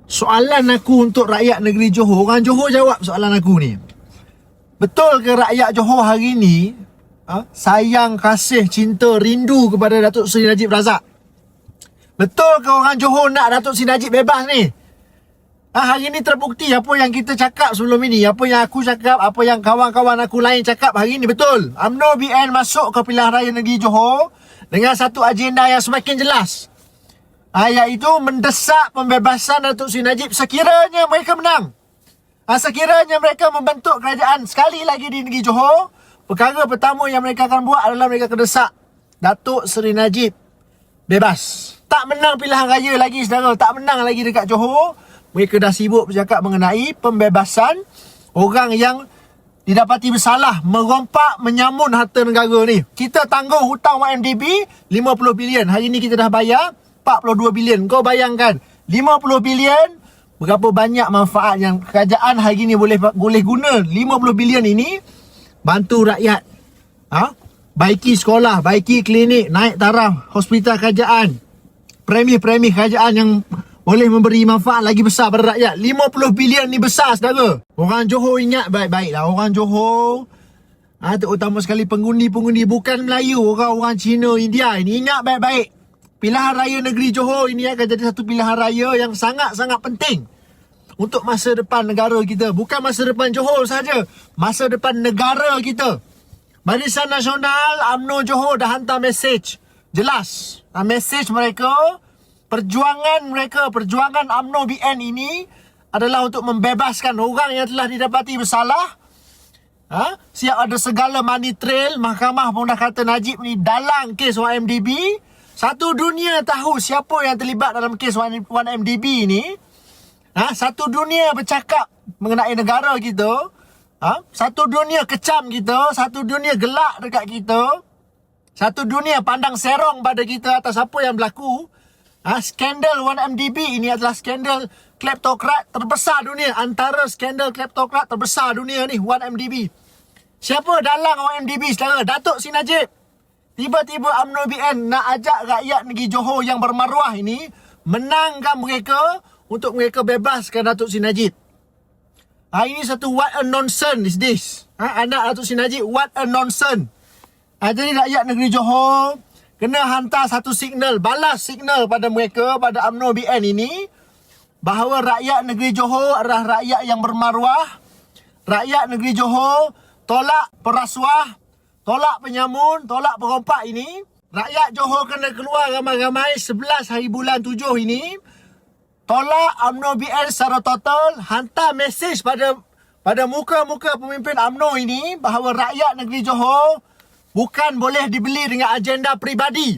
Soalan aku untuk rakyat negeri Johor, orang Johor jawab soalan aku ni. Betul ke rakyat Johor hari ni sayang, kasih, cinta, rindu kepada Datuk Seri Najib Razak? Betul ke orang Johor nak Datuk Seri Najib bebas ni? Hari ni terbukti apa yang kita cakap sebelum ini, apa yang aku cakap, apa yang kawan-kawan aku lain cakap hari ni betul. UMNO BN masuk ke pilihan raya negeri Johor dengan satu agenda yang semakin jelas, iaitu mendesak pembebasan Datuk Seri Najib sekiranya mereka menang. Sekiranya mereka membentuk kerajaan sekali lagi di negeri Johor, perkara pertama yang mereka akan buat adalah mereka akan desak Datuk Seri Najib bebas. Tak menang pilihan raya lagi, saudara. Tak menang lagi dekat Johor. Mereka dah sibuk bercakap mengenai pembebasan orang yang didapati bersalah merompak, menyamun harta negara ni. Kita tangguh hutang YMDB 50 bilion. Hari ni kita dah bayar 42 bilion. Kau bayangkan 50 bilion, berapa banyak manfaat yang kerajaan hari ni boleh guna 50 bilion ini bantu rakyat. Baiki sekolah, baiki klinik, naik taraf hospital kerajaan, premi-premi kerajaan yang boleh memberi manfaat lagi besar pada rakyat. 50 bilion ni besar, saudara. Orang Johor ingat baik-baik lah. Orang Johor, terutama sekali pengundi-pengundi bukan Melayu, orang-orang Cina, India ini, ingat baik-baik. Pilihan raya negeri Johor ini akan jadi satu pilihan raya yang sangat-sangat penting untuk masa depan negara kita. Bukan masa depan Johor saja, masa depan negara kita. Barisan Nasional UMNO Johor dah hantar mesej jelas. Mesej mereka, perjuangan UMNO BN ini adalah untuk membebaskan orang yang telah didapati bersalah. Siap ada segala money trail. Mahkamah pun dah kata Najib ni dalang kes 1MDB. Satu dunia tahu siapa yang terlibat dalam kes 1MDB ni. Satu dunia bercakap mengenai negara kita. Satu dunia kecam kita. Satu dunia gelak dekat kita. Satu dunia pandang serong pada kita atas apa yang berlaku. Skandal 1MDB ini adalah skandal kleptokrat terbesar dunia. Antara skandal kleptokrat terbesar dunia ni 1MDB. Siapa dalang 1MDB, saudara? Datuk Seri Najib. Tiba-tiba UMNO BN nak ajak rakyat negeri Johor yang bermaruah ini menangkan mereka untuk mereka bebaskan Datuk Seri Najib. Ini satu what a nonsense is this. Anak Datuk Seri Najib, what a nonsense. Jadi rakyat negeri Johor kena hantar satu signal, balas signal pada mereka, pada UMNO BN ini, bahawa rakyat negeri Johor adalah rakyat yang bermaruah. Rakyat negeri Johor tolak perasuah, tolak penyamun, tolak perompak ini. Rakyat Johor kena keluar ramai-ramai 11 hari bulan 7 ini. Tolak UMNO BN secara total. Hantar mesej pada muka-muka pemimpin UMNO ini bahawa rakyat negeri Johor bukan boleh dibeli dengan agenda peribadi.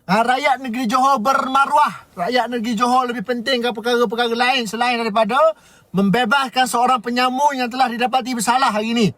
Rakyat negeri Johor bermaruah. Rakyat negeri Johor lebih penting ke perkara-perkara lain selain daripada membebaskan seorang penyamun yang telah didapati bersalah hari ini.